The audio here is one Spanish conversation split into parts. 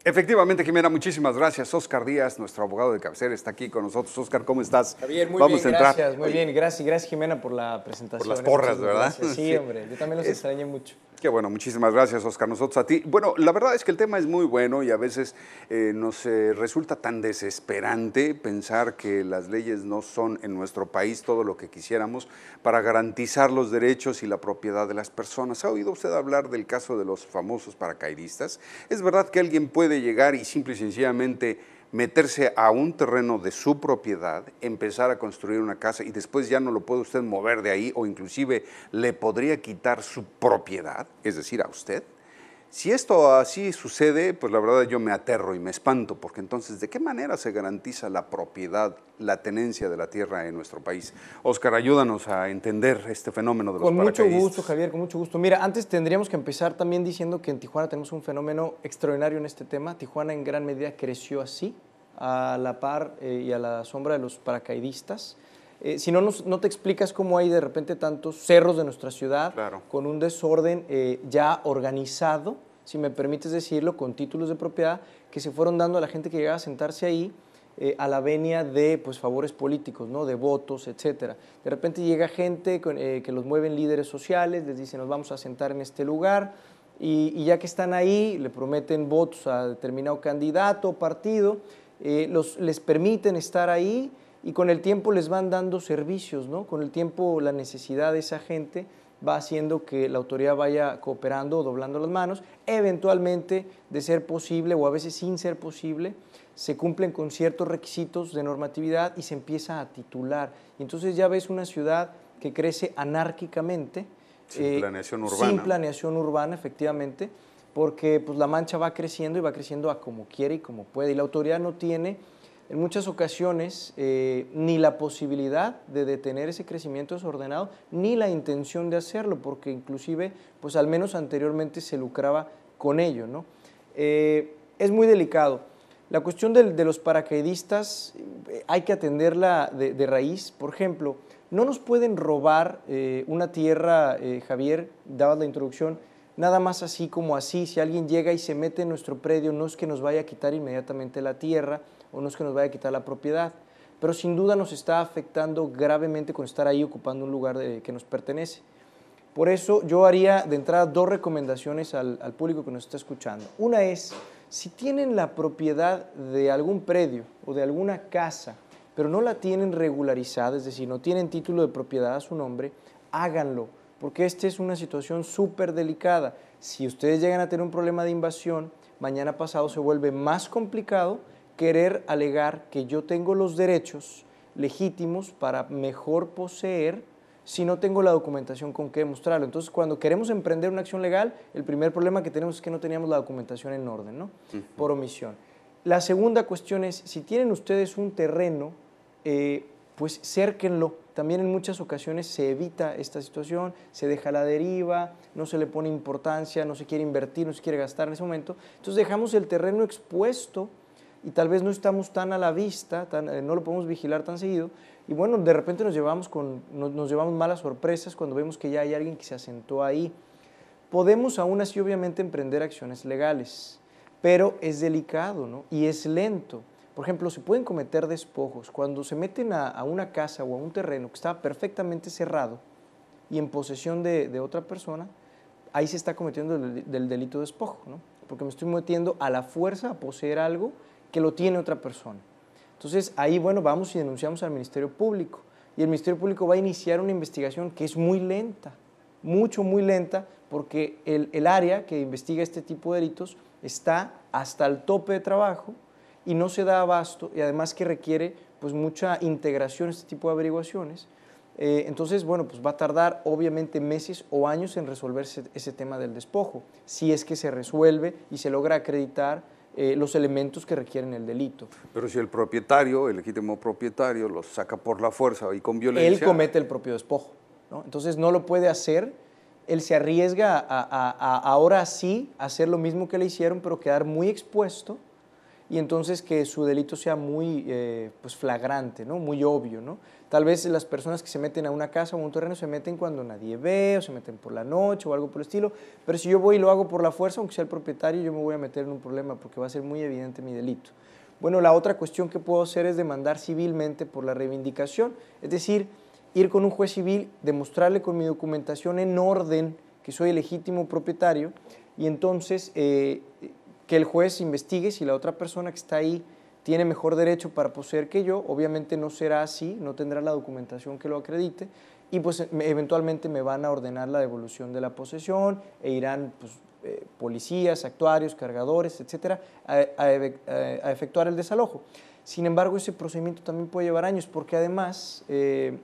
Efectivamente, Jimena, muchísimas gracias. Oscar Díaz, nuestro abogado de cabecera, está aquí con nosotros. Oscar, ¿cómo estás? Javier, muy Vamos bien, a entrar. gracias, muy bien. Gracias, Jimena, por la presentación. Por las porras, Muchísimas ¿verdad? Gracias. Sí, hombre, yo también los extrañé mucho. Qué bueno, muchísimas gracias, Oscar. Nosotros a ti. Bueno, la verdad es que el tema es muy bueno y a veces nos resulta tan desesperante pensar que las leyes no son en nuestro país todo lo que quisiéramos para garantizar los derechos y la propiedad de las personas. ¿Ha oído usted hablar del caso de los famosos paracaidistas? ¿Es verdad que alguien puede llegar y simple y sencillamente meterse a un terreno de su propiedad, empezar a construir una casa y después ya no lo puede usted mover de ahí o inclusive le podría quitar su propiedad, es decir, a usted? Si esto así sucede, pues la verdad yo me aterro y me espanto, porque entonces, ¿de qué manera se garantiza la propiedad, la tenencia de la tierra en nuestro país? Óscar, ayúdanos a entender este fenómeno de los paracaidistas. Con mucho gusto, Javier, con mucho gusto. Mira, antes tendríamos que empezar también diciendo que en Tijuana tenemos un fenómeno extraordinario en este tema. Tijuana en gran medida creció así, a la par y a la sombra de los paracaidistas. Si no, no te explicas cómo hay de repente tantos cerros de nuestra ciudad, claro, con un desorden ya organizado, si me permites decirlo, con títulos de propiedad que se fueron dando a la gente que llegaba a sentarse ahí a la venia de pues, favores políticos, ¿no? De votos, etcétera. De repente llega gente que los mueven líderes sociales, les dicen nos vamos a sentar en este lugar y ya que están ahí le prometen votos a determinado candidato o partido, les permiten estar ahí y con el tiempo les van dando servicios, ¿no? Con el tiempo la necesidad de esa gente va haciendo que la autoridad vaya cooperando o doblando las manos. Eventualmente, de ser posible o a veces sin ser posible, se cumplen con ciertos requisitos de normatividad y se empieza a titular. Y entonces ya ves una ciudad que crece anárquicamente. Sin planeación urbana. Sin planeación urbana, efectivamente, porque pues, la mancha va creciendo y va creciendo a como quiere y como puede. Y la autoridad no tiene en muchas ocasiones ni la posibilidad de detener ese crecimiento desordenado, ni la intención de hacerlo, porque inclusive, pues al menos anteriormente se lucraba con ello, ¿no? Es muy delicado. La cuestión de los paracaidistas hay que atenderla de raíz. Por ejemplo, no nos pueden robar una tierra, Javier, dabas la introducción, nada más así como así. Si alguien llega y se mete en nuestro predio, no es que nos vaya a quitar inmediatamente la tierra, o no es que nos vaya a quitar la propiedad, pero sin duda nos está afectando gravemente con estar ahí ocupando un lugar que nos pertenece. Por eso yo haría de entrada dos recomendaciones al público que nos está escuchando. Una es, si tienen la propiedad de algún predio o de alguna casa, pero no la tienen regularizada, es decir, no tienen título de propiedad a su nombre, háganlo, porque esta es una situación súper delicada. Si ustedes llegan a tener un problema de invasión, mañana pasado se vuelve más complicado querer alegar que yo tengo los derechos legítimos para mejor poseer si no tengo la documentación con qué demostrarlo. Entonces, cuando queremos emprender una acción legal, el primer problema que tenemos es que no teníamos la documentación en orden, ¿no? Por omisión. La segunda cuestión es, si tienen ustedes un terreno, pues cérquenlo. También en muchas ocasiones se evita esta situación, se deja a la deriva, no se le pone importancia, no se quiere invertir, no se quiere gastar en ese momento. Entonces dejamos el terreno expuesto y tal vez no estamos tan a la vista, no lo podemos vigilar tan seguido, y bueno, de repente nos llevamos malas sorpresas cuando vemos que ya hay alguien que se asentó ahí. Podemos aún así obviamente emprender acciones legales, pero es delicado, ¿no? Y es lento. Por ejemplo, se pueden cometer despojos. Cuando se meten a una casa o a un terreno que está perfectamente cerrado y en posesión de otra persona, ahí se está cometiendo el delito de despojo, ¿no? Porque me estoy metiendo a la fuerza a poseer algo que lo tiene otra persona. Entonces, ahí, bueno, vamos y denunciamos al Ministerio Público. Y el Ministerio Público va a iniciar una investigación que es muy lenta, muy lenta, porque el área que investiga este tipo de delitos está hasta el tope de trabajo y no se da abasto, y además que requiere pues, mucha integración este tipo de averiguaciones. Entonces, bueno, pues va a tardar obviamente meses o años en resolverse ese tema del despojo, si es que se resuelve y se logra acreditar los elementos que requieren el delito. Pero si el propietario, el legítimo propietario, los saca por la fuerza y con violencia... Él comete el propio despojo, ¿no? Entonces no lo puede hacer, él se arriesga a ahora sí hacer lo mismo que le hicieron, pero quedar muy expuesto y entonces que su delito sea muy pues flagrante, ¿no? Muy obvio, ¿no? Tal vez las personas que se meten a una casa o a un terreno se meten cuando nadie ve, o se meten por la noche o algo por el estilo, pero si yo voy y lo hago por la fuerza, aunque sea el propietario, yo me voy a meter en un problema porque va a ser muy evidente mi delito. Bueno, la otra cuestión que puedo hacer es demandar civilmente por la reivindicación, es decir, ir con un juez civil, demostrarle con mi documentación en orden que soy el legítimo propietario y entonces que el juez investigue si la otra persona que está ahí tiene mejor derecho para poseer que yo. Obviamente no será así, no tendrá la documentación que lo acredite y pues eventualmente me van a ordenar la devolución de la posesión e irán pues, policías, actuarios, cargadores, etcétera, a efectuar el desalojo. Sin embargo, ese procedimiento también puede llevar años porque además,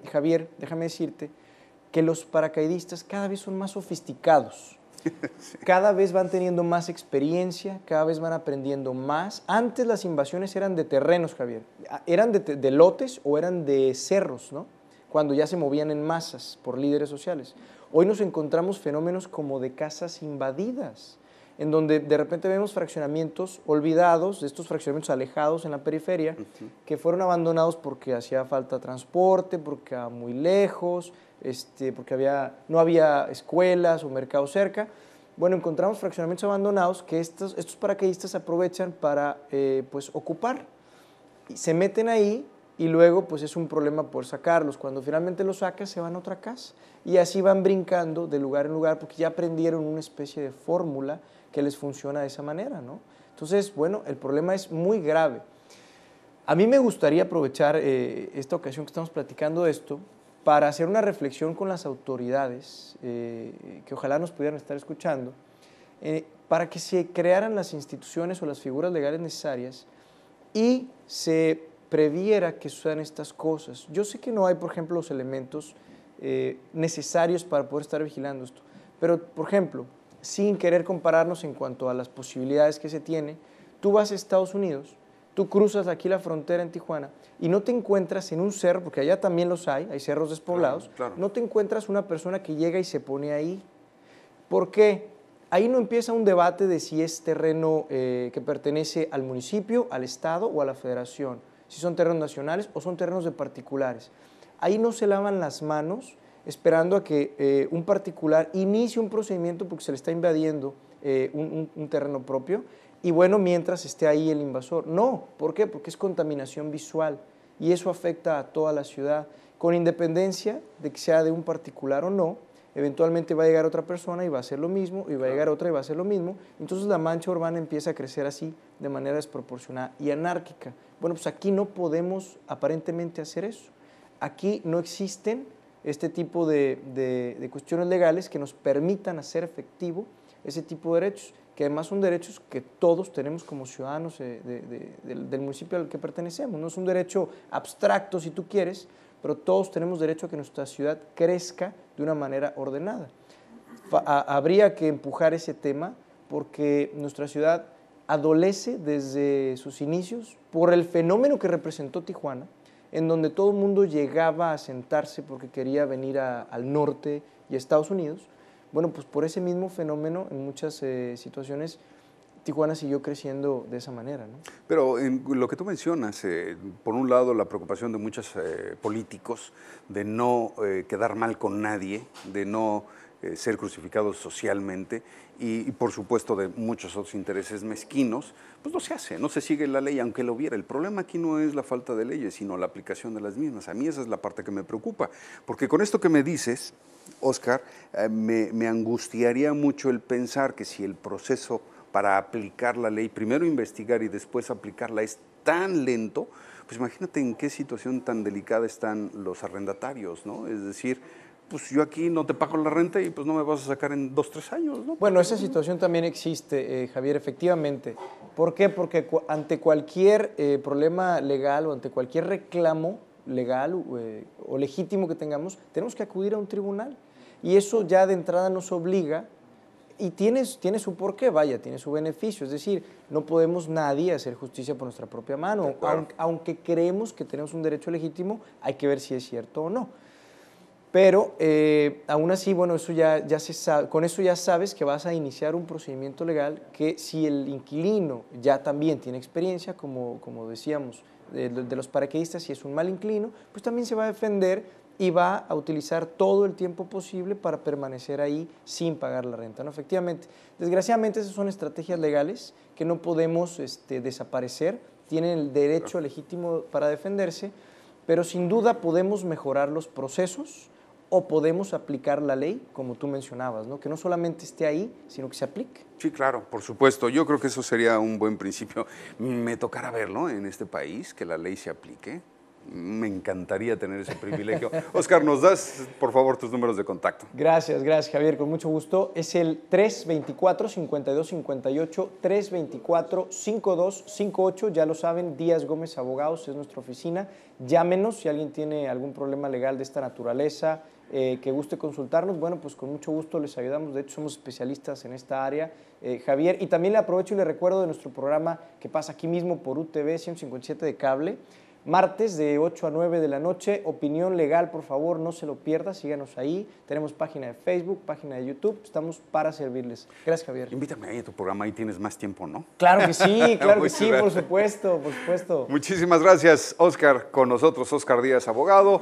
Javier, déjame decirte que los paracaidistas cada vez son más sofisticados. Sí. Cada vez van teniendo más experiencia, cada vez van aprendiendo más. Antes las invasiones eran de terrenos, Javier, eran de lotes o eran de cerros, ¿no? Cuando ya se movían en masas por líderes sociales. Hoy nos encontramos fenómenos como de casas invadidas, en donde de repente vemos fraccionamientos olvidados, de estos fraccionamientos alejados en la periferia, que fueron abandonados porque hacía falta transporte, porque era muy lejos, porque no había escuelas o mercados cerca. Bueno, encontramos fraccionamientos abandonados que estos paracaidistas aprovechan para pues, ocupar. Y se meten ahí y luego pues, es un problema por sacarlos. Cuando finalmente los sacas, se van a otra casa. Y así van brincando de lugar en lugar porque ya aprendieron una especie de fórmula que les funciona de esa manera, ¿no? Entonces, bueno, el problema es muy grave. A mí me gustaría aprovechar esta ocasión que estamos platicando de esto para hacer una reflexión con las autoridades, que ojalá nos pudieran estar escuchando, para que se crearan las instituciones o las figuras legales necesarias y se previera que sucedan estas cosas. Yo sé que no hay, por ejemplo, los elementos necesarios para poder estar vigilando esto, pero, por ejemplo, sin querer compararnos en cuanto a las posibilidades que se tiene, tú vas a Estados Unidos, tú cruzas aquí la frontera en Tijuana y no te encuentras en un cerro, porque allá también los hay cerros despoblados, claro. No te encuentras una persona que llega y se pone ahí. ¿Por qué? Ahí no empieza un debate de si es terreno que pertenece al municipio, al estado o a la federación, si son terrenos nacionales o son terrenos de particulares. Ahí no se lavan las manos esperando a que un particular inicie un procedimiento porque se le está invadiendo un terreno propio y bueno, mientras esté ahí el invasor. No, ¿por qué? Porque es contaminación visual y eso afecta a toda la ciudad. Con independencia de que sea de un particular o no, eventualmente va a llegar otra persona y va a hacer lo mismo, y va a llegar otra y va a hacer lo mismo. Entonces la mancha urbana empieza a crecer así, de manera desproporcionada y anárquica. Bueno, pues aquí no podemos aparentemente hacer eso. Aquí no existen este tipo de cuestiones legales que nos permitan hacer efectivo ese tipo de derechos, que además son derechos que todos tenemos como ciudadanos del municipio al que pertenecemos. No es un derecho abstracto, si tú quieres, pero todos tenemos derecho a que nuestra ciudad crezca de una manera ordenada. Habría que empujar ese tema porque nuestra ciudad adolece desde sus inicios por el fenómeno que representó Tijuana, en donde todo el mundo llegaba a sentarse porque quería venir al norte y a Estados Unidos. Bueno, pues por ese mismo fenómeno, en muchas situaciones, Tijuana siguió creciendo de esa manera, ¿no? Pero en lo que tú mencionas, por un lado la preocupación de muchos políticos de no quedar mal con nadie, de no ser crucificados socialmente y por supuesto de muchos otros intereses mezquinos, pues no se hace, no se sigue la ley aunque lo hubiera. El problema aquí no es la falta de leyes, sino la aplicación de las mismas. A mí esa es la parte que me preocupa, porque con esto que me dices, Oscar, me angustiaría mucho el pensar que si el proceso para aplicar la ley, primero investigar y después aplicarla es tan lento, pues imagínate en qué situación tan delicada están los arrendatarios, ¿no? Es decir, pues yo aquí no te pago la renta y pues no me vas a sacar en 2, 3 años, ¿no? Bueno, esa situación también existe, Javier, efectivamente. ¿Por qué? Porque ante cualquier problema legal o ante cualquier reclamo legal o legítimo que tengamos, tenemos que acudir a un tribunal. Y eso ya de entrada nos obliga, y tiene su porqué, vaya, tiene su beneficio. Es decir, no podemos nadie hacer justicia por nuestra propia mano. Aunque creemos que tenemos un derecho legítimo, hay que ver si es cierto o no. Pero aún así, bueno, eso ya se sabe, con eso ya sabes que vas a iniciar un procedimiento legal que si el inquilino ya también tiene experiencia, como decíamos, de los paracaidistas, si es un mal inquilino, pues también se va a defender y va a utilizar todo el tiempo posible para permanecer ahí sin pagar la renta, ¿no? Efectivamente, desgraciadamente esas son estrategias legales que no podemos desaparecer, tienen el derecho legítimo para defenderse, pero sin duda podemos mejorar los procesos o podemos aplicar la ley, como tú mencionabas, ¿no? Que no solamente esté ahí, sino que se aplique. Sí, claro, por supuesto. Yo creo que eso sería un buen principio. Me tocará verlo en este país, que la ley se aplique. Me encantaría tener ese privilegio. Oscar, ¿nos das, por favor, tus números de contacto? Gracias, Javier, con mucho gusto. Es el 324-5258, 324-5258, ya lo saben, Díaz Gómez Abogados es nuestra oficina. Llámenos si alguien tiene algún problema legal de esta naturaleza, que guste consultarnos, bueno, pues con mucho gusto les ayudamos, de hecho somos especialistas en esta área, Javier, y también le aprovecho y le recuerdo de nuestro programa que pasa aquí mismo por UTV 157 de cable, martes de 8 a 9 de la noche, Opinión Legal, por favor, no se lo pierda, síganos ahí, tenemos página de Facebook, página de YouTube, estamos para servirles. Gracias, Javier. Invítame ahí a tu programa, ahí tienes más tiempo, ¿no? Claro que sí, por supuesto, por supuesto. Muchísimas gracias, Oscar, con nosotros, Oscar Díaz, abogado.